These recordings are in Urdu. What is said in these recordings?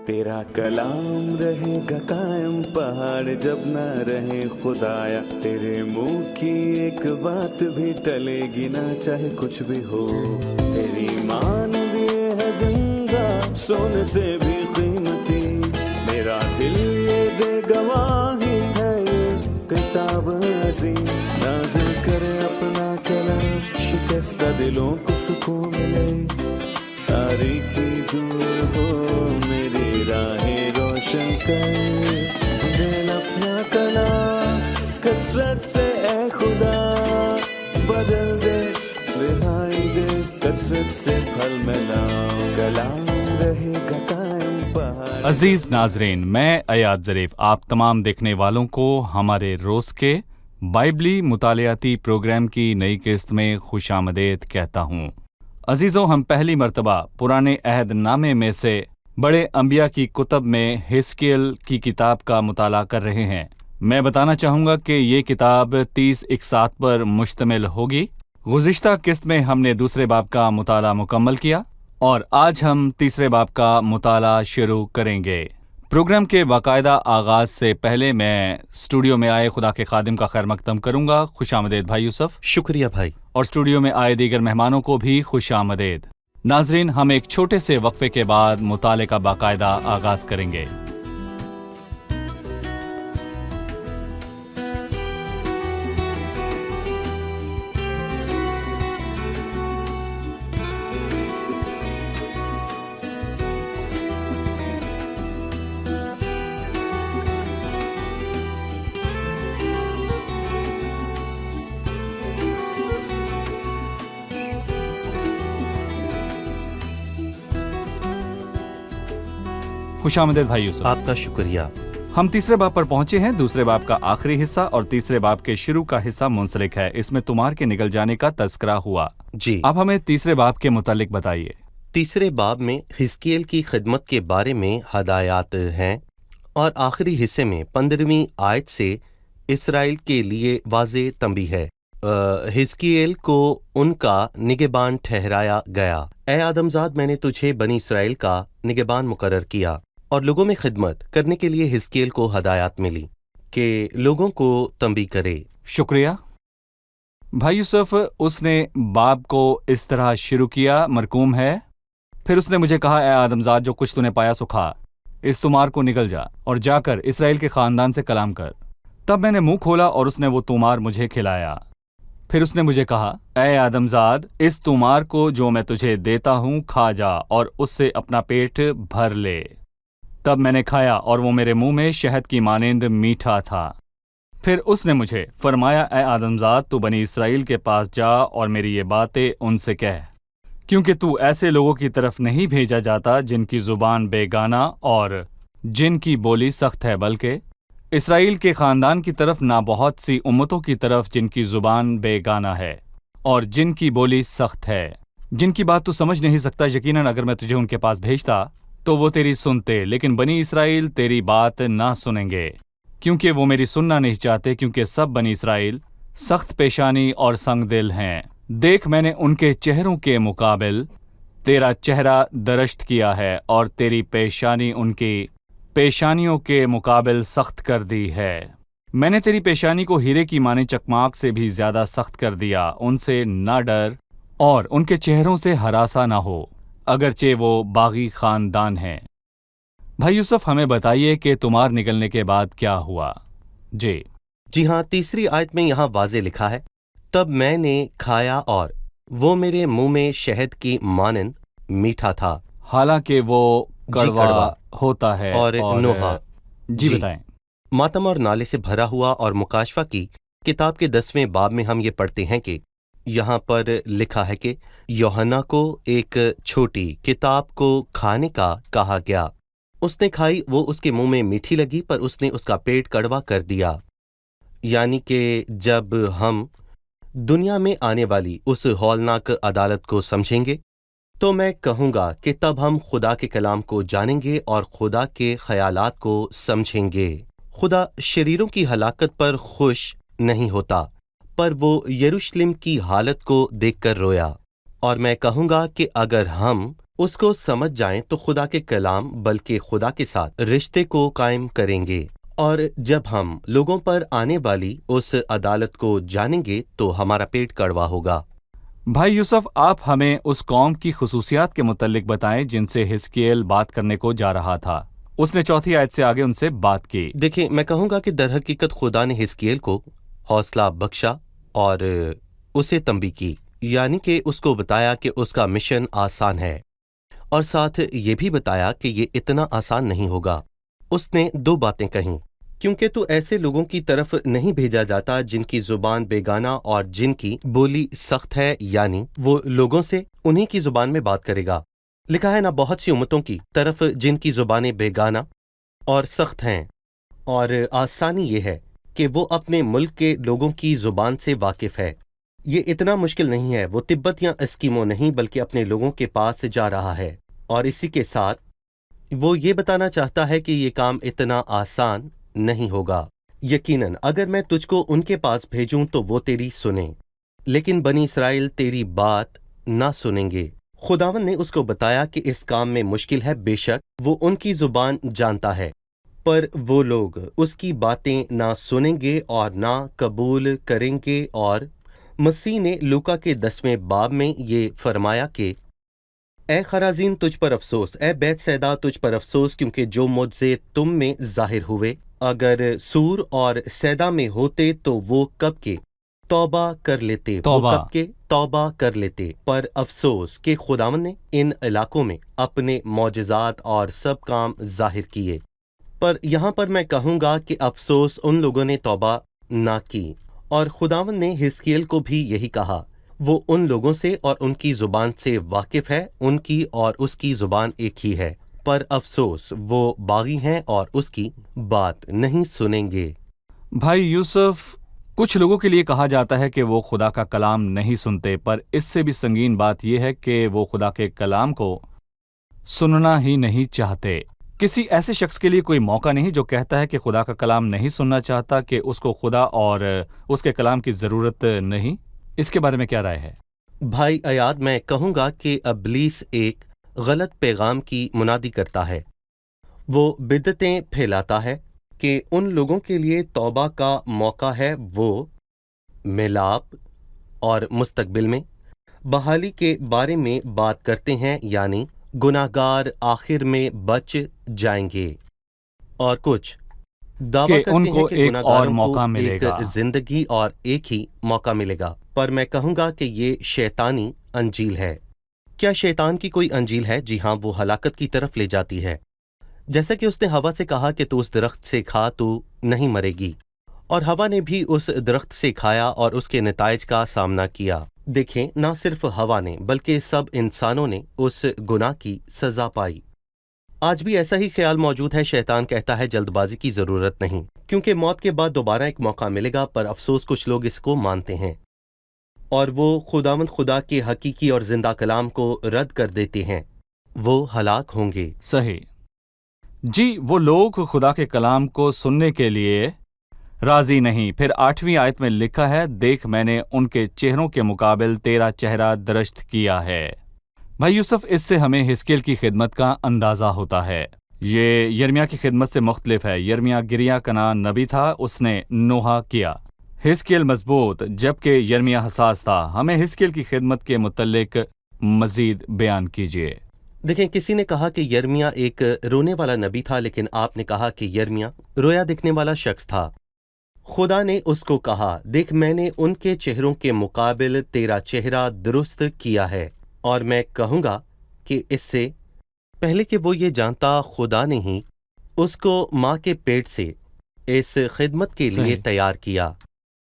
تیرا کلام رہے گا قائم پہاڑ جب نہ رہے خدایا، تیرے منہ کی ایک بات بھی ٹلے گی نہ چاہے کچھ بھی ہو، تیری مان دیے ہے زندہ سونے سے بھی قیمتی، میرا دل یہ دے گواہی ہے یہ کتاب عظیم، نازل کرے اپنا کلام شکستہ دلوں کو سکون ملے، تاریکی دور ہو میری راہیں روشن کر، دل اپنا کلام کثرت سے اے خدا بدل دے، رہائی دے کثرت سے پھل ملا، کلام رہے گا قائم پہاڑ۔ عزیز ناظرین، میں ایاد ظریف آپ تمام دیکھنے والوں کو ہمارے روز کے بائبلی مطالعاتی پروگرام کی نئی قسط میں خوش آمدید کہتا ہوں۔ عزیزوں، ہم پہلی مرتبہ پرانے عہد نامے میں سے بڑے انبیاء کی کتب میں حزقیل کی کتاب کا مطالعہ کر رہے ہیں۔ میں بتانا چاہوں گا کہ یہ کتاب 30 اقساط پر مشتمل ہوگی۔ گزشتہ قسط میں ہم نے دوسرے باب کا مطالعہ مکمل کیا اور آج ہم تیسرے باب کا مطالعہ شروع کریں گے۔ پروگرام کے باقاعدہ آغاز سے پہلے میں اسٹوڈیو میں آئے خدا کے خادم کا خیر مقدم کروں گا۔ خوش آمدید بھائی یوسف۔ شکریہ بھائی۔ اور اسٹوڈیو میں آئے دیگر مہمانوں کو بھی خوش آمدید۔ ناظرین، ہم ایک چھوٹے سے وقفے کے بعد مطالعے کا باقاعدہ آغاز کریں گے۔ خوش آمدید بھائی یوسف۔ آپ کا شکریہ۔ ہم تیسرے باب پر پہنچے ہیں۔ دوسرے باب کا آخری حصہ اور تیسرے باب کے شروع کا حصہ منسلک ہے۔ اس میں تمار کے نگل جانے کا تذکرہ ہوا۔ جی، اب ہمیں تیسرے باب کے متعلق بتائیے۔ تیسرے باب میں حزقیل کی خدمت کے بارے میں ہدایات ہیں اور آخری حصے میں 15ویں آیت سے اسرائیل کے لیے واضح تنبیہ ہے۔ حزقیل کو ان کا نگہبان ٹھہرایا گیا۔ اے آدمزاد، میں نے تجھے بنی اسرائیل کا نگہبان مقرر کیا، اور لوگوں میں خدمت کرنے کے لیے حزقیل کو ہدایات ملی کہ لوگوں کو تنبیہ کرے۔ شکریہ بھائی یوسف۔ اس نے باب کو اس طرح شروع کیا، مرقوم ہے، پھر اس نے مجھے کہا، اے آدمزاد، جو کچھ تو نے پایا سو کھا، اس تومار کو نگل جا اور جا کر اسرائیل کے خاندان سے کلام کر۔ تب میں نے منہ کھولا اور اس نے وہ تومار مجھے کھلایا۔ پھر اس نے مجھے کہا، اے آدمزاد، اس تومار کو جو میں تجھے دیتا ہوں کھا جا اور اس سے اپنا پیٹ بھر لے۔ تب میں نے کھایا اور وہ میرے منہ میں شہد کی مانند میٹھا تھا۔ پھر اس نے مجھے فرمایا، اے آدمزاد، تو بنی اسرائیل کے پاس جا اور میری یہ باتیں ان سے کہہ، کیونکہ تو ایسے لوگوں کی طرف نہیں بھیجا جاتا جن کی زبان بے گانا اور جن کی بولی سخت ہے، بلکہ اسرائیل کے خاندان کی طرف نہ بہت سی امتوں کی طرف جن کی زبان بے گانا ہے اور جن کی بولی سخت ہے، جن کی بات تو سمجھ نہیں سکتا۔ یقیناً اگر میں تجھے ان کے پاس بھیجتا تو وہ تیری سنتے، لیکن بنی اسرائیل تیری بات نہ سنیں گے، کیونکہ وہ میری سننا نہیں چاہتے، کیونکہ سب بنی اسرائیل سخت پیشانی اور سنگ دل ہیں۔ دیکھ، میں نے ان کے چہروں کے مقابل تیرا چہرہ درشت کیا ہے اور تیری پیشانی ان کی پیشانیوں کے مقابل سخت کر دی ہے۔ میں نے تیری پیشانی کو ہیرے کی مانے چکماک سے بھی زیادہ سخت کر دیا۔ ان سے نہ ڈر اور ان کے چہروں سے ہراساں نہ ہو، اگرچہ وہ باغی خاندان ہیں۔ بھائی یوسف، ہمیں بتائیے کہ تمار نکلنے کے بعد کیا ہوا؟ جی ہاں، تیسری آیت میں یہاں واضح لکھا ہے، تب میں نے کھایا اور وہ میرے منہ میں شہد کی مانند میٹھا تھا۔ حالانکہ وہ کڑوا ہوتا ہے اور نوحہ۔ جی بتائیں۔ ماتم اور نالے سے بھرا ہوا، اور مکاشفہ کی کتاب کے 10ویں باب میں ہم یہ پڑھتے ہیں کہ یہاں پر لکھا ہے کہ یوحنا کو ایک چھوٹی کتاب کو کھانے کا کہا گیا۔ اس نے کھائی، وہ اس کے منہ میں میٹھی لگی، پر اس نے اس کا پیٹ کڑوا کر دیا۔ یعنی کہ جب ہم دنیا میں آنے والی اس ہولناک عدالت کو سمجھیں گے تو میں کہوں گا کہ تب ہم خدا کے کلام کو جانیں گے اور خدا کے خیالات کو سمجھیں گے۔ خدا شریروں کی ہلاکت پر خوش نہیں ہوتا، پر وہ یروشلم کی حالت کو دیکھ کر رویا، اور میں کہوں گا کہ اگر ہم اس کو سمجھ جائیں تو خدا کے کلام بلکہ خدا کے ساتھ رشتے کو قائم کریں گے، اور جب ہم لوگوں پر آنے والی اس عدالت کو جانیں گے تو ہمارا پیٹ کڑوا ہوگا۔ بھائی یوسف، آپ ہمیں اس قوم کی خصوصیات کے متعلق بتائیں جن سے حزقیل بات کرنے کو جا رہا تھا۔ اس نے 4 آیت سے آگے ان سے بات کی۔ دیکھیں، میں کہوں گا کہ در حقیقت خدا نے حزقیل کو حوصلہ بخشا اور اسے تنبیہ کی، یعنی کہ اس کو بتایا کہ اس کا مشن آسان ہے، اور ساتھ یہ بھی بتایا کہ یہ اتنا آسان نہیں ہوگا۔ اس نے 2 باتیں کہیں، کیونکہ تو ایسے لوگوں کی طرف نہیں بھیجا جاتا جن کی زبان بیگانہ اور جن کی بولی سخت ہے، یعنی وہ لوگوں سے انہی کی زبان میں بات کرے گا۔ لکھا ہے نہ بہت سی امتوں کی طرف جن کی زبانیں بیگانہ اور سخت ہیں، اور آسانی یہ ہے کہ وہ اپنے ملک کے لوگوں کی زبان سے واقف ہے۔ یہ اتنا مشکل نہیں ہے، وہ تبت یا اسکیمو نہیں بلکہ اپنے لوگوں کے پاس جا رہا ہے، اور اسی کے ساتھ وہ یہ بتانا چاہتا ہے کہ یہ کام اتنا آسان نہیں ہوگا۔ یقیناً اگر میں تجھ کو ان کے پاس بھیجوں تو وہ تیری سنیں، لیکن بنی اسرائیل تیری بات نہ سنیں گے۔ خداوند نے اس کو بتایا کہ اس کام میں مشکل ہے، بے شک وہ ان کی زبان جانتا ہے، پر وہ لوگ اس کی باتیں نہ سنیں گے اور نہ قبول کریں گے۔ اور مسیح نے لوکا کے 10ویں باب میں یہ فرمایا کہ اے خرازین تجھ پر افسوس، اے بیت سیدا تجھ پر افسوس، کیونکہ جو معجزے تم میں ظاہر ہوئے اگر سور اور سیدا میں ہوتے تو وہ کب کے توبہ کر لیتے، وہ کب کے توبہ کر لیتے۔ پر افسوس کہ خداوند نے ان علاقوں میں اپنے معجزات اور سب کام ظاہر کیے۔ پر یہاں پر میں کہوں گا کہ افسوس ان لوگوں نے توبہ نہ کی، اور خداوند نے حزقیل کو بھی یہی کہا۔ وہ ان لوگوں سے اور ان کی زبان سے واقف ہے، ان کی اور اس کی زبان ایک ہی ہے، پر افسوس وہ باغی ہیں اور اس کی بات نہیں سنیں گے۔ بھائی یوسف، کچھ لوگوں کے لیے کہا جاتا ہے کہ وہ خدا کا کلام نہیں سنتے، پر اس سے بھی سنگین بات یہ ہے کہ وہ خدا کے کلام کو سننا ہی نہیں چاہتے۔ کسی ایسے شخص کے لیے کوئی موقع نہیں جو کہتا ہے کہ خدا کا کلام نہیں سننا چاہتا، کہ اس کو خدا اور اس کے کلام کی ضرورت نہیں۔ اس کے بارے میں کیا رائے ہے؟ بھائی ایاد، میں کہوں گا کہ ابلیس ایک غلط پیغام کی منادی کرتا ہے۔ وہ بدعتیں پھیلاتا ہے کہ ان لوگوں کے لیے توبہ کا موقع ہے، وہ میلاب اور مستقبل میں بحالی کے بارے میں بات کرتے ہیں، یعنی گناہگار آخر میں بچ جائیں گے، اور کچھ دعویٰ کرتے ہیں کہ گناہگاروں کو ایک زندگی اور ایک ہی موقع ملے گا۔ پر میں کہوں گا کہ یہ شیطانی انجیل ہے۔ کیا شیطان کی کوئی انجیل ہے؟ جی ہاں، وہ ہلاکت کی طرف لے جاتی ہے۔ جیسا کہ اس نے ہوا سے کہا کہ تو اس درخت سے کھا تو نہیں مرے گی، اور ہوا نے بھی اس درخت سے کھایا اور اس کے نتائج کا سامنا کیا۔ دیکھیں، نہ صرف ہوا نے بلکہ سب انسانوں نے اس گناہ کی سزا پائی۔ آج بھی ایسا ہی خیال موجود ہے۔ شیطان کہتا ہے جلد بازی کی ضرورت نہیں، کیونکہ موت کے بعد دوبارہ ایک موقع ملے گا، پر افسوس کچھ لوگ اس کو مانتے ہیں، اور وہ خداوند خدا کے حقیقی اور زندہ کلام کو رد کر دیتے ہیں، وہ ہلاک ہوں گے۔ صحیح جی، وہ لوگ خدا کے کلام کو سننے کے لیے راضی نہیں۔ پھر 8ویں آیت میں لکھا ہے، دیکھ میں نے ان کے چہروں کے مقابل تیرا چہرہ درست کیا ہے۔ بھائی یوسف، اس سے ہمیں حزقیل کی خدمت کا اندازہ ہوتا ہے۔ یہ یرمیا کی خدمت سے مختلف ہے۔ یرمیا گریہ کنان نبی تھا، اس نے نوحہ کیا۔ حزقیل مضبوط، جبکہ یرمیا حساس تھا۔ ہمیں حزقیل کی خدمت کے متعلق مزید بیان کیجیے۔ دیکھیں، کسی نے کہا کہ یرمیا ایک رونے والا نبی تھا، لیکن آپ نے کہا کہ یرمیا رویا دکھنے والا شخص تھا۔ خدا نے اس کو کہا، دیکھ میں نے ان کے چہروں کے مقابل تیرا چہرہ درست کیا ہے۔ اور میں کہوں گا کہ اس سے پہلے کہ وہ یہ جانتا، خدا نے ہی اس کو ماں کے پیٹ سے اس خدمت کے لیے تیار کیا۔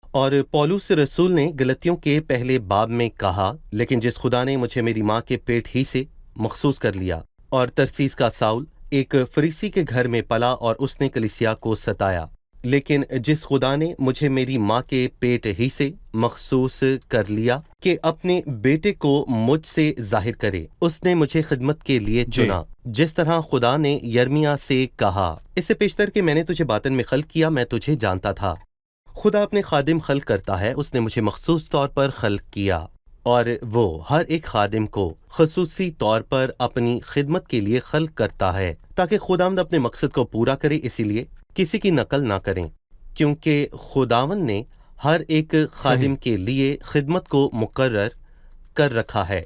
اور پولس رسول نے گلتیوں کے پہلے باب میں کہا، لیکن جس خدا نے مجھے میری ماں کے پیٹ ہی سے مخصوص کر لیا، اور ترسیس کا ساؤل ایک فریسی کے گھر میں پلا اور اس نے کلیسیا کو ستایا، لیکن جس خدا نے مجھے میری ماں کے پیٹ ہی سے مخصوص کر لیا کہ اپنے بیٹے کو مجھ سے ظاہر کرے، اس نے مجھے خدمت کے لیے چنا، جس طرح خدا نے یرمیا سے کہا، اس سے پیشتر کہ میں نے تجھے باطن میں خلق کیا، میں تجھے جانتا تھا۔ خدا اپنے خادم خلق کرتا ہے، اس نے مجھے مخصوص طور پر خلق کیا، اور وہ ہر ایک خادم کو خصوصی طور پر اپنی خدمت کے لیے خلق کرتا ہے تاکہ خداوند اپنے مقصد کو پورا کرے، اسی لیے کسی کی نقل نہ کریں، کیونکہ خداوند نے ہر ایک خادم کے لیے خدمت کو مقرر کر رکھا ہے۔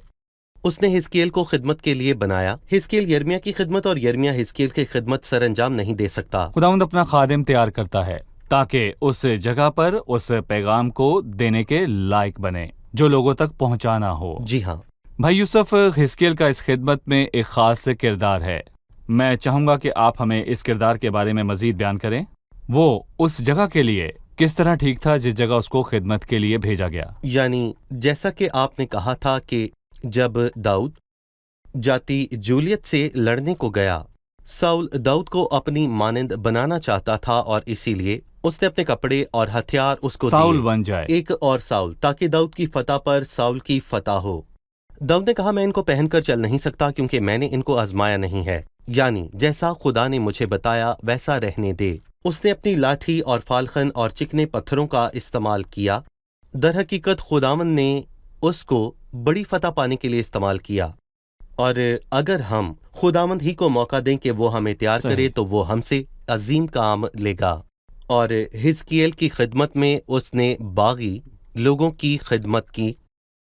اس نے حزقیل کو خدمت کے لیے بنایا۔ حزقیل یرمیہ کی خدمت اور یرمیہ حزقیل کی خدمت سر انجام نہیں دے سکتا۔ خداوند اپنا خادم تیار کرتا ہے تاکہ اس جگہ پر اس پیغام کو دینے کے لائق بنے جو لوگوں تک پہنچانا ہو۔ جی ہاں، بھائی یوسف، حزقیل کا اس خدمت میں ایک خاص کردار ہے۔ میں چاہوں گا کہ آپ ہمیں اس کردار کے بارے میں مزید بیان کریں۔ وہ اس جگہ کے لیے کس طرح ٹھیک تھا جس جگہ اس کو خدمت کے لیے بھیجا گیا؟ یعنی جیسا کہ آپ نے کہا تھا کہ جب داؤد جاتی جولیت سے لڑنے کو گیا، ساؤل داؤد کو اپنی مانند بنانا چاہتا تھا اور اسی لیے اس نے اپنے کپڑے اور ہتھیار اس کو ساؤل دیے، بن جائے۔ ایک اور ساؤل، تاکہ داؤد کی فتح پر ساؤل کی فتح ہو۔ داؤد نے کہا میں ان کو پہن کر چل نہیں سکتا کیونکہ میں نے ان کو آزمایا نہیں ہے، یعنی جیسا خدا نے مجھے بتایا ویسا رہنے دے۔ اس نے اپنی لاٹھی اور فالخن اور چکنے پتھروں کا استعمال کیا۔ در حقیقت خداوند نے اس کو بڑی فتح پانے کے لیے استعمال کیا، اور اگر ہم خداوند ہی کو موقع دیں کہ وہ ہمیں تیار صحیح۔ کرے تو وہ ہم سے عظیم کام لے گا۔ اور حزقیل کی خدمت میں اس نے باغی لوگوں کی خدمت کی،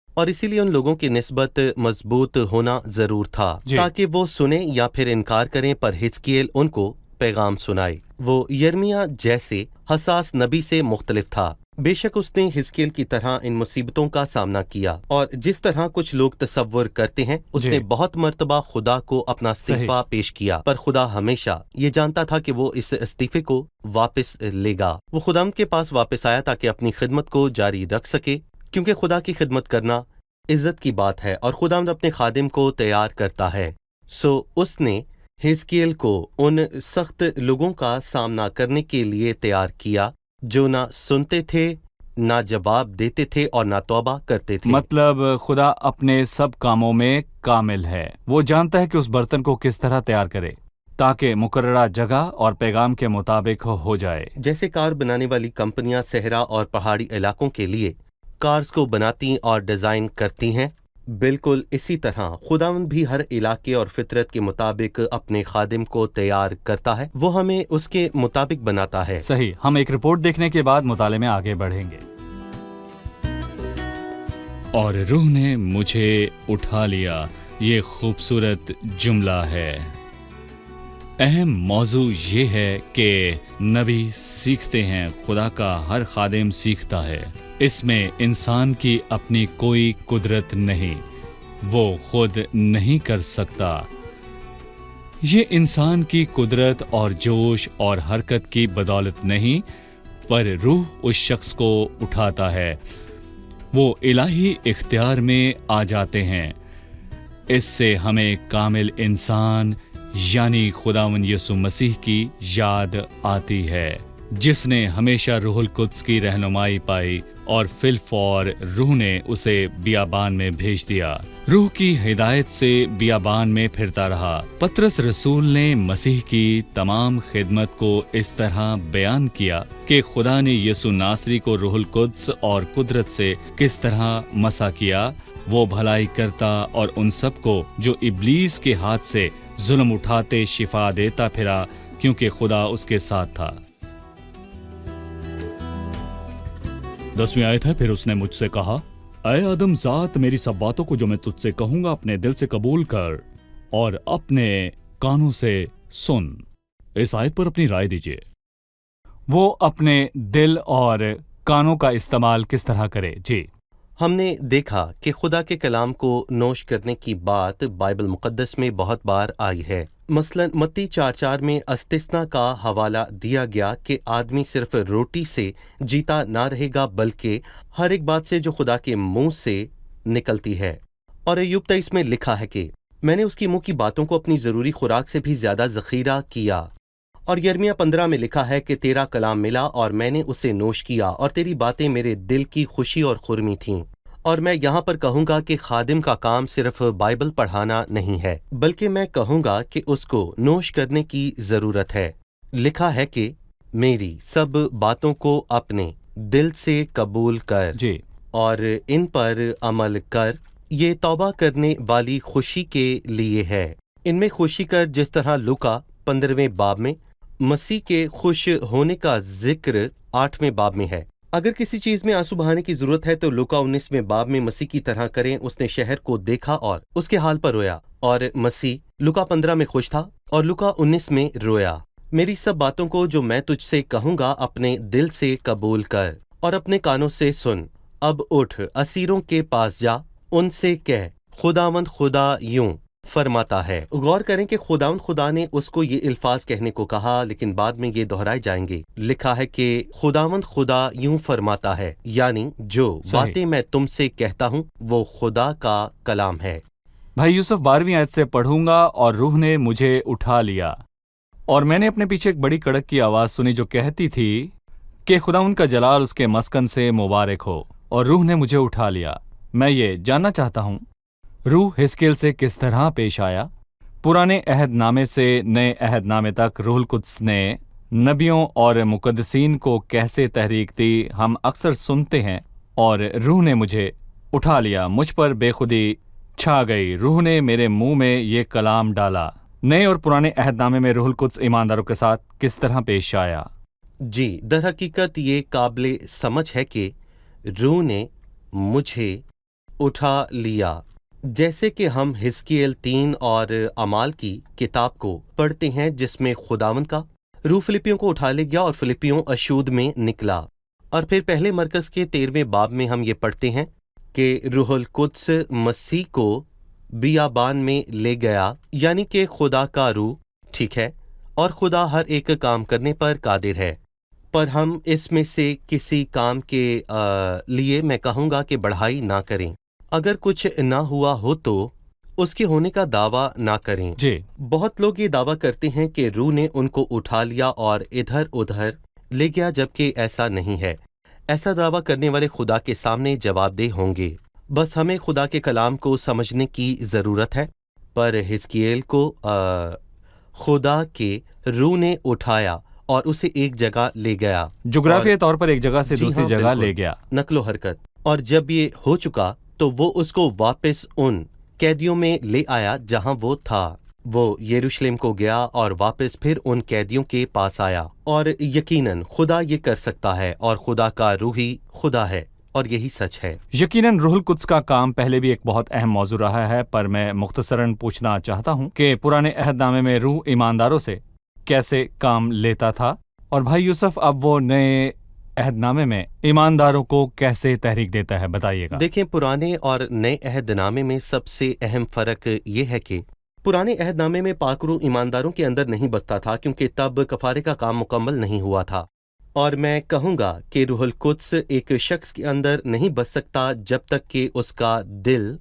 اور اسی لیے ان لوگوں کی نسبت مضبوط ہونا ضرور تھا جی۔ تاکہ وہ سنیں یا پھر انکار کریں، پر حزقیل ان کو پیغام سنائے۔ وہ یرمیہ جیسے حساس نبی سے مختلف تھا۔ بے شک اس نے حزقیل کی طرح ان مصیبتوں کا سامنا کیا، اور جس طرح کچھ لوگ تصور کرتے ہیں اس جی۔ نے بہت مرتبہ خدا کو اپنا استعفیٰ پیش کیا، پر خدا ہمیشہ یہ جانتا تھا کہ وہ اس استعفے کو واپس لے گا۔ وہ خداوند کے پاس واپس آیا تاکہ اپنی خدمت کو جاری رکھ سکے، کیونکہ خدا کی خدمت کرنا عزت کی بات ہے اور خداوند اپنے خادم کو تیار کرتا ہے۔ سو اس نے حزقیل کو ان سخت لوگوں کا سامنا کرنے کے لیے تیار کیا جو نہ سنتے تھے، نہ جواب دیتے تھے اور نہ توبہ کرتے تھے۔ مطلب خدا اپنے سب کاموں میں کامل ہے۔ وہ جانتا ہے کہ اس برتن کو کس طرح تیار کرے تاکہ مقررہ جگہ اور پیغام کے مطابق ہو جائے۔ جیسے کار بنانے والی کمپنیاں صحرا اور پہاڑی علاقوں کے لیے کارز کو بناتی اور ڈیزائن کرتی ہیں، بالکل اسی طرح خداوند بھی ہر علاقے اور فطرت کے مطابق اپنے خادم کو تیار کرتا ہے، وہ ہمیں اس کے مطابق بناتا ہے۔ صحیح۔ ہم ایک رپورٹ دیکھنے کے بعد مطالعے میں آگے بڑھیں گے۔ اور روح نے مجھے اٹھا لیا، یہ خوبصورت جملہ ہے۔ اہم موضوع یہ ہے کہ نبی سیکھتے ہیں، خدا کا ہر خادم سیکھتا ہے۔ اس میں انسان کی اپنی کوئی قدرت نہیں، وہ خود نہیں کر سکتا۔ یہ انسان کی قدرت اور جوش اور حرکت کی بدولت نہیں، پر روح اس شخص کو اٹھاتا ہے، وہ الہی اختیار میں آ جاتے ہیں۔ اس سے ہمیں کامل انسان یعنی خداوند یسوع مسیح کی یاد آتی ہے، جس نے ہمیشہ روح القدس کی رہنمائی پائی اور فی الفور روح نے اسے بیابان میں بھیج دیا۔ روح کی ہدایت سے بیابان میں پھرتا رہا۔ پطرس رسول نے مسیح کی تمام خدمت کو اس طرح بیان کیا کہ خدا نے یسوع ناصری کو روح القدس اور قدرت سے کس طرح مسح کیا۔ وہ بھلائی کرتا اور ان سب کو جو ابلیس کے ہاتھ سے ظلم اٹھاتے شفا دیتا پھرا، کیونکہ خدا اس کے ساتھ تھا۔ 10ویں آیت ہے، پھر اس نے مجھ سے کہا، اے آدم ذات، میری سب باتوں کو جو میں تجھ سے کہوں گا اپنے دل سے قبول کر اور اپنے کانوں سے سن۔ اس آیت پر اپنی رائے دیجیے۔ وہ اپنے دل اور کانوں کا استعمال کس طرح کرے؟ جی، ہم نے دیکھا کہ خدا کے کلام کو نوش کرنے کی بات بائبل مقدس میں بہت بار آئی ہے۔ مثلا متی 4:4 میں استثنا کا حوالہ دیا گیا کہ آدمی صرف روٹی سے جیتا نہ رہے گا بلکہ ہر ایک بات سے جو خدا کے منہ سے نکلتی ہے۔ اور ایوب 23 میں لکھا ہے کہ میں نے اس کی منہ کی باتوں کو اپنی ضروری خوراک سے بھی زیادہ ذخیرہ کیا۔ اور یرمیہ 15 میں لکھا ہے کہ تیرا کلام ملا اور میں نے اسے نوش کیا، اور تیری باتیں میرے دل کی خوشی اور خرمی تھیں۔ اور میں یہاں پر کہوں گا کہ خادم کا کام صرف بائبل پڑھانا نہیں ہے، بلکہ میں کہوں گا کہ اس کو نوش کرنے کی ضرورت ہے۔ لکھا ہے کہ میری سب باتوں کو اپنے دل سے قبول کر۔ جی، اور ان پر عمل کر، یہ توبہ کرنے والی خوشی کے لیے ہے۔ ان میں خوشی کر جس طرح لوکا 15ویں باب میں مسیح کے خوش ہونے کا ذکر 8ویں باب میں ہے۔ اگر کسی چیز میں آنسو بہانے کی ضرورت ہے تو لوکا 19ویں باب میں مسیح کی طرح کریں۔ اس نے شہر کو دیکھا اور اس کے حال پر رویا، اور مسیح لوکا 15 میں خوش تھا اور لوکا 19 میں رویا۔ میری سب باتوں کو جو میں تجھ سے کہوں گا اپنے دل سے قبول کر اور اپنے کانوں سے سن۔ اب اٹھ، اسیروں کے پاس جا، ان سے کہہ خداوند خدا یوں فرماتا ہے۔ غور کریں کہ خداوند خدا نے اس کو یہ الفاظ کہنے کو کہا، لیکن بعد میں یہ دہرائے جائیں گے۔ لکھا ہے کہ خداوند خدا یوں فرماتا ہے، یعنی جو باتیں میں تم سے کہتا ہوں وہ خدا کا کلام ہے۔ بھائی یوسف 12ویں آیت سے پڑھوں گا۔ اور روح نے مجھے اٹھا لیا، اور میں نے اپنے پیچھے ایک بڑی کڑک کی آواز سنی جو کہتی تھی کہ خداوند کا جلال اس کے مسکن سے مبارک ہو، اور روح نے مجھے اٹھا لیا۔ میں یہ جاننا چاہتا ہوں روح حزقیل سے کس طرح پیش آیا؟ پرانے عہد نامے سے نئے عہد نامے تک روح القدس نے نبیوں اور مقدسین کو کیسے تحریک دی؟ ہم اکثر سنتے ہیں اور روح نے مجھے اٹھا لیا، مجھ پر بے خودی چھا گئی، روح نے میرے منہ میں یہ کلام ڈالا۔ نئے اور پرانے عہد نامے میں روح القدس ایمانداروں کے ساتھ کس طرح پیش آیا؟ جی، در حقیقت یہ قابل سمجھ ہے کہ روح نے مجھے اٹھا لیا، جیسے کہ ہم حزقیل 3 اور اعمال کی کتاب کو پڑھتے ہیں جس میں خداوند کا روح فلپیوں کو اٹھا لے گیا اور فلپیوں اشود میں نکلا۔ اور پھر پہلے مرکز کے 13ویں باب میں ہم یہ پڑھتے ہیں کہ روح القدس مسیح کو بیابان میں لے گیا، یعنی کہ خدا کا روح، ٹھیک ہے، اور خدا ہر ایک کام کرنے پر قادر ہے، پر ہم اس میں سے کسی کام کے لیے میں کہوں گا کہ بڑھائی نہ کریں۔ اگر کچھ نہ ہوا ہو تو اس کے ہونے کا دعویٰ نہ کریں۔ جی، بہت لوگ یہ دعویٰ کرتے ہیں کہ روح نے ان کو اٹھا لیا اور ادھر ادھر لے گیا، جبکہ ایسا نہیں ہے۔ ایسا دعویٰ کرنے والے خدا کے سامنے جواب دہ ہوں گے۔ بس ہمیں خدا کے کلام کو سمجھنے کی ضرورت ہے۔ پر حزقیل کو خدا کے روح نے اٹھایا اور اسے ایک جگہ لے گیا، جغرافیائی طور پر ایک جگہ سے جی دوسری ہاں، جگہ بالکل، لے گیا۔ نقل و حرکت۔ اور جب یہ ہو چکا تو وہ اس کو واپس ان قیدیوں میں لے آیا جہاں وہ تھا۔ وہ یروشلم کو گیا اور واپس پھر ان قیدیوں کے پاس آیا۔ اور یقیناً خدا یہ کر سکتا ہے، اور خدا کا روح ہی خدا ہے، اور یہی سچ ہے۔ یقیناً روح القدس کا کام پہلے بھی ایک بہت اہم موضوع رہا ہے، پر میں مختصراً پوچھنا چاہتا ہوں کہ پرانے عہد نامے میں روح ایمانداروں سے کیسے کام لیتا تھا، اور بھائی یوسف اب وہ نئے عہد نامے میں ایمانداروں کو کیسے تحریک دیتا ہے، بتائیے گا۔ دیکھیں، پرانے اور نئے عہد نامے میں سب سے اہم فرق یہ ہے کہ پرانے عہد نامے میں پاک روح ایمانداروں کے اندر نہیں بستا تھا، کیونکہ تب کفارے کا کام مکمل نہیں ہوا تھا۔ اور میں کہوں گا کہ روح القدس ایک شخص کے اندر نہیں بس سکتا جب تک کہ اس کا دل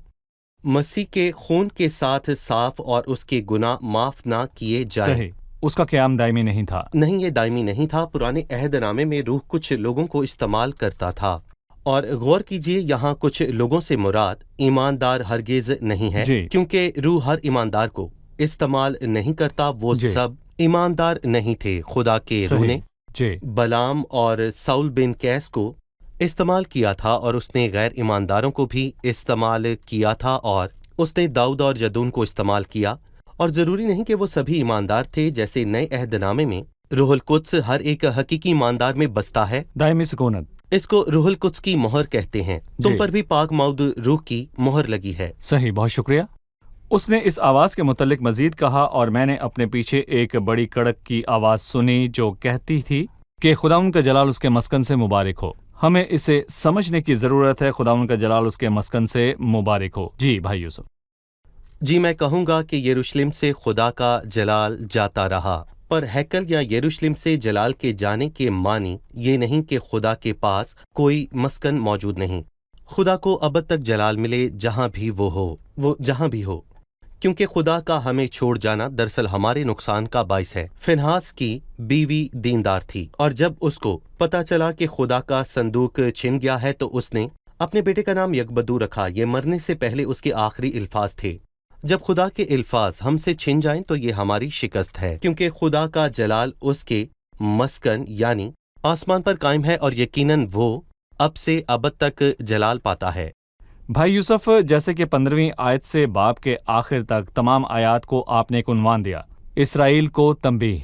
مسیح کے خون کے ساتھ صاف اور اس کے گناہ معاف نہ کیے جائیں۔ صحیح، اس کا قیام دائمی نہیں تھا۔ نہیں، یہ دائمی نہیں تھا۔ پرانے عہد نامے میں روح کچھ لوگوں کو استعمال کرتا تھا، اور غور کیجئے یہاں کچھ لوگوں سے مراد ایماندار ہرگز نہیں ہے، جی، کیونکہ روح ہر ایماندار کو استعمال نہیں کرتا۔ وہ جی، سب ایماندار نہیں تھے۔ خدا کے روح نے جی، بلام اور ساؤل بن قیس کو استعمال کیا تھا، اور اس نے غیر ایمانداروں کو بھی استعمال کیا تھا، اور اس نے داؤد اور جدون کو استعمال کیا۔ اور ضروری نہیں کہ وہ سبھی ایماندار تھے۔ جیسے نئے عہد نامے میں روح القدس ہر ایک حقیقی ایماندار میں بستا ہے۔ دائمی سکونت، اس کو روح القدس کی مہر کہتے ہیں۔ تم پر بھی پاک مود روح کی مہر لگی ہے۔ صحیح، بہت شکریہ۔ اس نے اس آواز کے متعلق مزید کہا، اور میں نے اپنے پیچھے ایک بڑی کڑک کی آواز سنی جو کہتی تھی کہ خداوند کا جلال اس کے مسکن سے مبارک ہو۔ ہمیں اسے سمجھنے کی ضرورت ہے، خداوند کا جلال اس کے مسکن سے مبارک ہو۔ جی بھائی یوسف۔ جی، میں کہوں گا کہ یروشلم سے خدا کا جلال جاتا رہا، پر ہیکل یا یروشلم سے جلال کے جانے کے معنی یہ نہیں کہ خدا کے پاس کوئی مسکن موجود نہیں۔ خدا کو ابد تک جلال ملے جہاں بھی وہ جہاں بھی ہو، کیونکہ خدا کا ہمیں چھوڑ جانا دراصل ہمارے نقصان کا باعث ہے۔ فنہاس کی بیوی دیندار تھی، اور جب اس کو پتا چلا کہ خدا کا صندوق چھن گیا ہے تو اس نے اپنے بیٹے کا نام یکبدو رکھا۔ یہ مرنے سے پہلے اس کے آخری الفاظ تھے۔ جب خدا کے الفاظ ہم سے چھن جائیں تو یہ ہماری شکست ہے، کیونکہ خدا کا جلال اس کے مسکن یعنی آسمان پر قائم ہے، اور یقیناً وہ اب سے ابد تک جلال پاتا ہے۔ بھائی یوسف، جیسے کہ 15ویں آیت سے باب کے آخر تک تمام آیات کو آپ نے ایک عنوان دیا، اسرائیل کو تنبیہ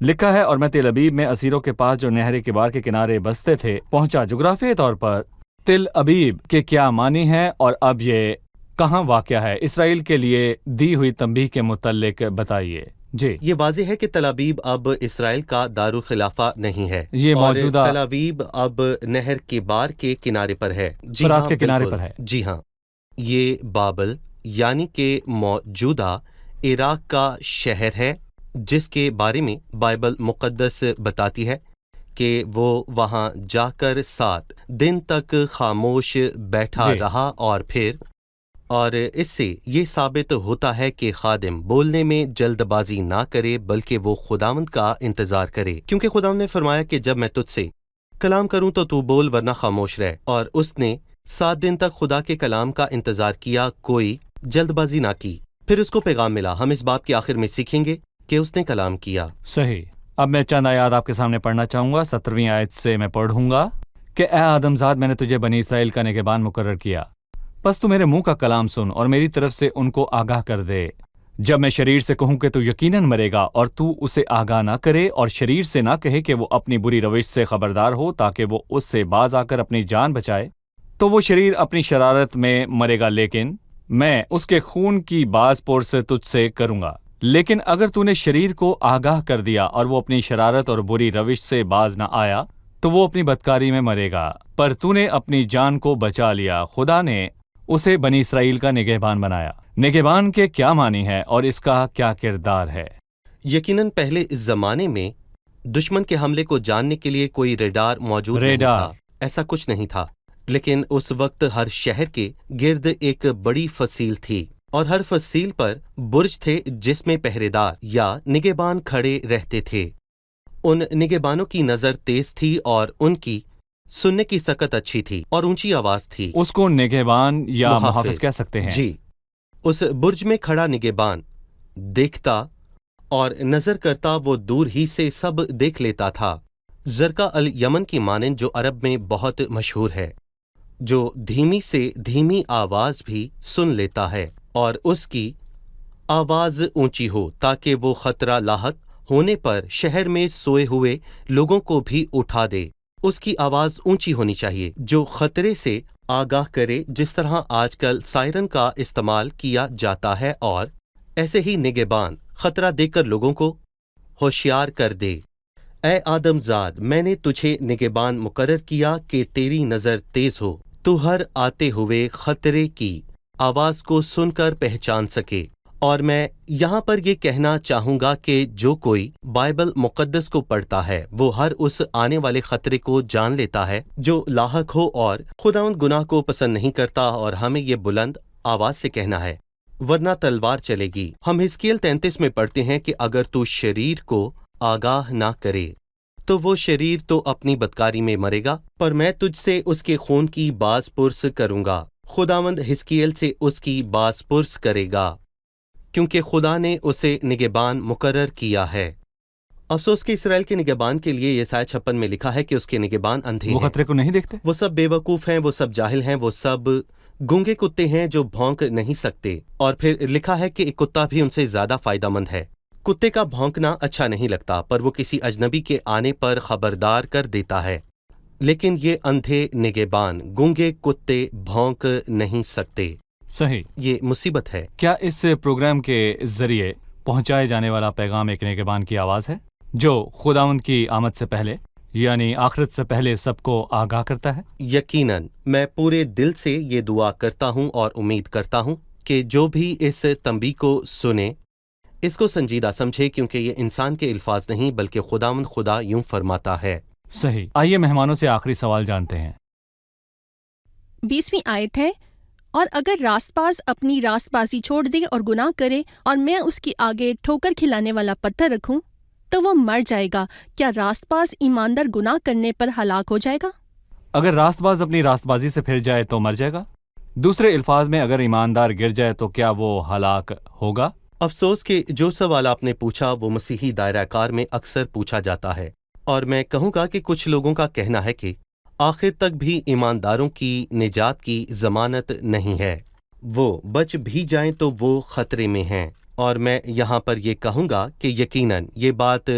لکھا ہے، اور میں تل ابیب میں اسیروں کے پاس جو نہر کبار کے کنارے بستے تھے پہنچا۔ جغرافیائی طور پر تل ابیب کے کیا معنی ہے اور اب یہ کہاں واقع ہے؟ اسرائیل کے لیے دی ہوئی تنبیہ کے متعلق بتائیے۔ جی، یہ واضح ہے کہ تل ابیب اب اسرائیل کا دارالخلافہ نہیں ہے، یہ اور موجودہ تل ابیب اب نہر کبار کے کنارے پر ہے۔ جی فرات ہاں، کے کنارے بالکل۔ پر ہے۔ جی ہاں، یہ بابل یعنی کہ موجودہ عراق کا شہر ہے، جس کے بارے میں بائبل مقدس بتاتی ہے کہ وہ وہاں جا کر 7 دن تک خاموش بیٹھا جی، رہا، اور اس سے یہ ثابت ہوتا ہے کہ خادم بولنے میں جلد بازی نہ کرے بلکہ وہ خداوند کا انتظار کرے، کیونکہ خداوند نے فرمایا کہ جب میں تجھ سے کلام کروں تو بول ورنہ خاموش رہ، اور اس نے 7 دن تک خدا کے کلام کا انتظار کیا، کوئی جلد بازی نہ کی۔ پھر اس کو پیغام ملا۔ ہم اس باب کے آخر میں سیکھیں گے کہ اس نے کلام کیا۔ صحیح۔ اب میں چند آیات آپ کے سامنے پڑھنا چاہوں گا۔ 17ویں آیت سے میں پڑھوں گا کہ اے آدم زاد، میں نے تجھے بنی اسرائیل کا نگہبان مقرر کیا، پس تو میرے منہ کا کلام سن اور میری طرف سے ان کو آگاہ کر دے۔ جب میں شریر سے کہوں کہ تو یقیناً مرے گا اور تو اسے آگاہ نہ کرے، اور شریر سے نہ کہے کہ وہ اپنی بری روش سے خبردار ہو تاکہ وہ اس سے باز آ کر اپنی جان بچائے، تو وہ شریر اپنی شرارت میں مرے گا، لیکن میں اس کے خون کی باز پرس تجھ سے کروں گا۔ لیکن اگر تو نے شریر کو آگاہ کر دیا اور وہ اپنی شرارت اور بری روش سے باز نہ آیا، تو وہ اپنی بدکاری میں مرے گا، پر تو نے اپنی جان کو بچا لیا۔ خدا نے اسے بنی اسرائیل کا نگہبان بنایا۔ نگہبان کے کیا معنی ہے اور اس کا کیا کردار ہے؟ یقیناً پہلے اس زمانے میں دشمن کے حملے کو جاننے کے لیے کوئی ریڈار موجود نہیں تھا، ایسا کچھ نہیں تھا، لیکن اس وقت ہر شہر کے گرد ایک بڑی فصیل تھی، اور ہر فصیل پر برج تھے جس میں پہرے دار یا نگہبان کھڑے رہتے تھے۔ ان نگہبانوں کی نظر تیز تھی اور ان کی سننے کی سکت اچھی تھی اور اونچی آواز تھی۔ اس کو نگہبان یا محافظ کہہ سکتے ہیں۔ جی، اس برج میں کھڑا نگہبان دیکھتا اور نظر کرتا، وہ دور ہی سے سب دیکھ لیتا تھا۔ زرقا الیمن کی مانند جو عرب میں بہت مشہور ہے، جو دھیمی سے دھیمی آواز بھی سن لیتا ہے اور اس کی آواز اونچی ہو تاکہ وہ خطرہ لاحق ہونے پر شہر میں سوئے ہوئے لوگوں کو بھی اٹھا دے۔ اس کی آواز اونچی ہونی چاہیے جو خطرے سے آگاہ کرے، جس طرح آج کل سائرن کا استعمال کیا جاتا ہے، اور ایسے ہی نگہبان خطرہ دے کر لوگوں کو ہوشیار کر دے۔ اے آدم زاد، میں نے تجھے نگہبان مقرر کیا کہ تیری نظر تیز ہو، تو ہر آتے ہوئے خطرے کی آواز کو سن کر پہچان سکے۔ اور میں یہاں پر یہ کہنا چاہوں گا کہ جو کوئی بائبل مقدس کو پڑھتا ہے وہ ہر اس آنے والے خطرے کو جان لیتا ہے جو لاحق ہو، اور خداوند گناہ کو پسند نہیں کرتا، اور ہمیں یہ بلند آواز سے کہنا ہے ورنہ تلوار چلے گی۔ ہم حزقیل 33 میں پڑھتے ہیں کہ اگر تو شریر کو آگاہ نہ کرے تو وہ شریر تو اپنی بدکاری میں مرے گا، پر میں تجھ سے اس کے خون کی باز پرس کروں گا۔ خداوند حزقیل سے اس کی باز پرس کرے گا، کیونکہ خدا نے اسے نگہبان مقرر کیا ہے۔ افسوس کہ اسرائیل کے نگہبان کے لیے یسعیاہ 56 میں لکھا ہے کہ اس کے نگہبان اندھے وہ ہیں، خطرے کو نہیں دیکھتے۔ وہ سب بے وقوف ہیں، وہ سب جاہل ہیں، وہ سب گونگے کتے ہیں جو بھونک نہیں سکتے۔ اور پھر لکھا ہے کہ ایک کتا بھی ان سے زیادہ فائدہ مند ہے۔ کتے کا بھونکنا اچھا نہیں لگتا، پر وہ کسی اجنبی کے آنے پر خبردار کر دیتا ہے، لیکن یہ اندھے نگہبان، گونگے کتے بھونک نہیں سکتے۔ صحیح۔ یہ مصیبت ہے۔ کیا اس پروگرام کے ذریعے پہنچائے جانے والا پیغام ایک نگہبان کی آواز ہے جو خداوند کی آمد سے پہلے یعنی آخرت سے پہلے سب کو آگاہ کرتا ہے؟ یقیناً میں پورے دل سے یہ دعا کرتا ہوں اور امید کرتا ہوں کہ جو بھی اس تنبیہ کو سنے اس کو سنجیدہ سمجھے، کیونکہ یہ انسان کے الفاظ نہیں بلکہ خداوند خدا یوں فرماتا ہے۔ صحیح۔ آئیے مہمانوں سے آخری سوال جانتے ہیں۔ 20ویں آیت ہے، اور اگر راست باز اپنی راست بازی چھوڑ دے اور گناہ کرے اور میں اس کی آگے ٹھوکر کھلانے والا پتھر رکھوں تو وہ مر جائے گا، کیا راست باز ایماندار گناہ کرنے پر ہلاک ہو جائے گا؟ اگر راست باز اپنی راست بازی سے پھر جائے تو مر جائے گا۔ دوسرے الفاظ میں اگر ایماندار گر جائے تو کیا وہ ہلاک ہوگا؟ افسوس کہ جو سوال آپ نے پوچھا وہ مسیحی دائرہ کار میں اکثر پوچھا جاتا ہے، اور میں کہوں گا کہ کچھ لوگوں کا کہنا ہے کہ آخر تک بھی ایمانداروں کی نجات کی ضمانت نہیں ہے، وہ بچ بھی جائیں تو وہ خطرے میں ہیں۔ اور میں یہاں پر یہ کہوں گا کہ یقیناً یہ بات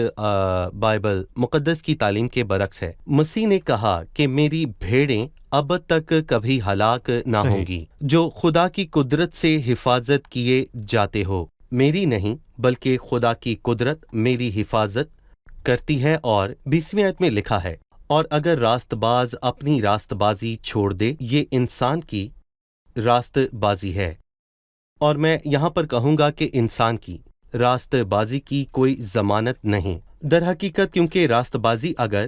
بائبل مقدس کی تعلیم کے برعکس ہے۔ مسیح نے کہا کہ میری بھیڑیں ابد تک کبھی ہلاک نہ صحیح۔ ہوں گی۔ جو خدا کی قدرت سے حفاظت کیے جاتے ہو، میری نہیں بلکہ خدا کی قدرت میری حفاظت کرتی ہے۔ اور 20ویں آیت میں لکھا ہے، اور اگر راست باز اپنی راست بازی چھوڑ دے، یہ انسان کی راست بازی ہے۔ اور میں یہاں پر کہوں گا کہ انسان کی راست بازی کی کوئی ضمانت نہیں، در حقیقت، کیونکہ راست بازی اگر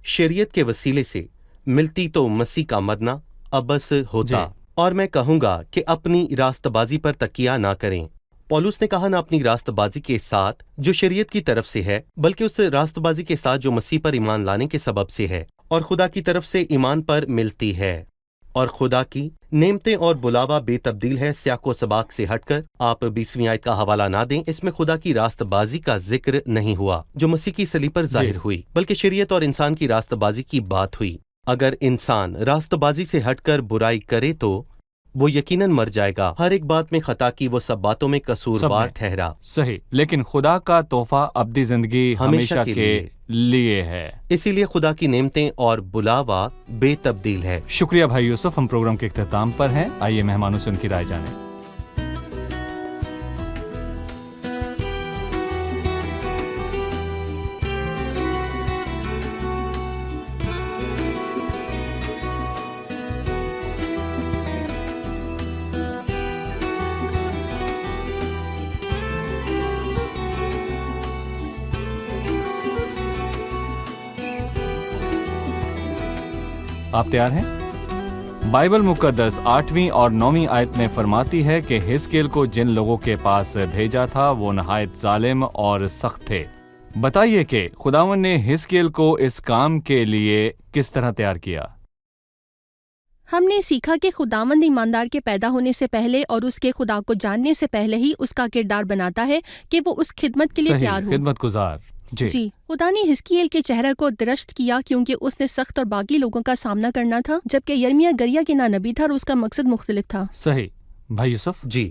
شریعت کے وسیلے سے ملتی تو مسیح کا مرنا ابس ہوتا۔ جی۔ اور میں کہوں گا کہ اپنی راست بازی پر تکیہ نہ کریں۔ پولس نے کہا، نہ اپنی راست بازی کے ساتھ جو شریعت کی طرف سے ہے، بلکہ اس راست بازی کے ساتھ جو مسیح پر ایمان لانے کے سبب سے ہے اور خدا کی طرف سے ایمان پر ملتی ہے۔ اور خدا کی نعمتیں اور بلاوا بے تبدیل ہے۔ سیاق و سباق سے ہٹ کر آپ 20ویں آیت کا حوالہ نہ دیں، اس میں خدا کی راست بازی کا ذکر نہیں ہوا جو مسیح کی صلیب پر ظاہر ہوئی، بلکہ شریعت اور انسان کی راست بازی کی بات ہوئی۔ اگر انسان راست بازی سے ہٹ کر برائی کرے تو وہ یقیناً مر جائے گا۔ ہر ایک بات میں خطا کی، وہ سب باتوں میں قصوروار ٹھہرا۔ صحیح، لیکن خدا کا تحفہ ابدی زندگی ہمیشہ کے لیے ہے۔ اسی لیے خدا کی نعمتیں اور بلاوا بے تبدیل ہے۔ شکریہ بھائی یوسف، ہم پروگرام کے اختتام پر ہیں، آئیے مہمانوں سے ان کی رائے جانیں۔ آپ تیار ہیں؟ بائبل مقدس 8ویں اور 9ویں آیت میں فرماتی ہے کہ حزقیل کو جن لوگوں کے پاس بھیجا تھا وہ نہایت ظالم اور سخت تھے۔ بتائیے کہ خداوند نے حزقیل کو اس کام کے لیے کس طرح تیار کیا؟ ہم نے سیکھا کہ خداوند ایماندار کے پیدا ہونے سے پہلے اور اس کے خدا کو جاننے سے پہلے ہی اس کا کردار بناتا ہے کہ وہ اس خدمت کے لیے تیار صحیح، ہو۔ خدمت گزار۔ جی، خدا نے حزقیل کے چہرے کو درست کیا کیونکہ اس نے سخت اور باغی لوگوں کا سامنا کرنا تھا، جبکہ یرمیہ گریا کے نبی تھا اور اس کا مقصد مختلف تھا۔ صحیح بھائی یوسف، جی،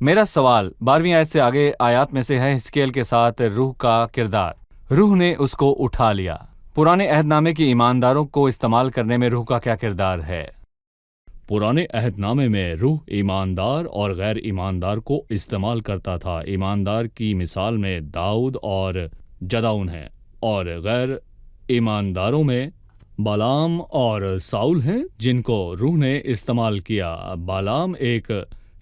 میرا سوال 12ویں آیت سے آگے آیات میں سے ہے، حزقیل کے ساتھ روح کا کردار۔ روح نے اس کو اٹھا لیا۔ پرانے عہد نامے کی ایمانداروں کو استعمال کرنے میں روح کا کیا کردار ہے؟ پرانے عہد نامے میں روح ایماندار اور غیر ایماندار کو استعمال کرتا تھا۔ ایماندار کی مثال میں داؤد اور جدعون ہیں، اور غیر ایمانداروں میں بالام اور ساؤل ہیں جن کو روح نے استعمال کیا۔ بالام ایک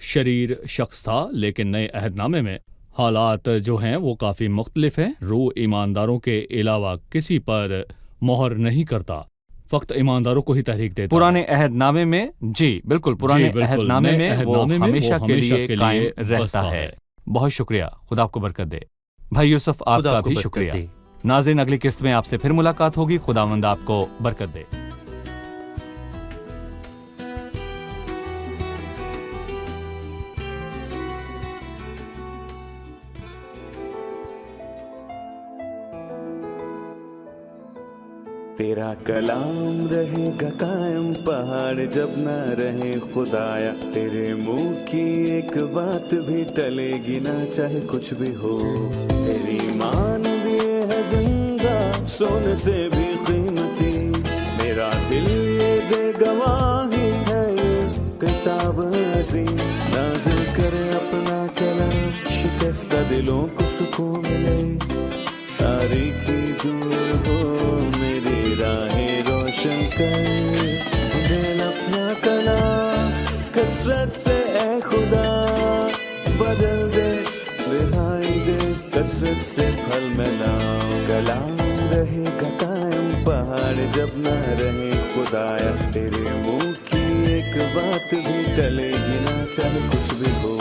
شریر شخص تھا، لیکن نئے عہد نامے میں حالات جو ہیں وہ کافی مختلف ہیں۔ روح ایمانداروں کے علاوہ کسی پر مہر نہیں کرتا، فقط ایمانداروں کو ہی تحریک دیتا۔ پرانے عہد نامے میں جی بالکل، پرانے عہد نامے میں وہ ہمیشہ کے لیے قائم رہتا ہے۔ بہت شکریہ، خدا آپ کو برکت دے۔ بھائی یوسف، آپ خدا کا آپ کو بھی برکت شکریہ۔ دے۔ ناظرین، اگلی قسط میں آپ سے پھر ملاقات ہوگی۔ خداوند آپ کو برکت دے۔ تیرا کلام رہے گا قائم، پہاڑ جب نہ رہے خدایا، تیرے منہ کی ایک بات بھی ٹلے گی نہ، چاہے کچھ بھی ہو۔ تیری مان دیے ہے زندہ، سونے سے بھی قیمتی، میرا دل یہ دے گواہی ہے، یہ کتاب عظیم نازل کرے اپنا کلام، شکستہ دلوں کو سکون ملے، تاریکی دور ہو میری راہیں روشن کر، دل اپنا کلام کثرت سے اے خدا بدل دے، رہائی دے کثرت سے پھل ملاؤ۔ کلام رہے گا قائم، پہاڑ جب نہ رہے خدایا، تیرے منہ کی ایک بات بھی ٹلے گی نہ، چاہے کچھ بھی ہو۔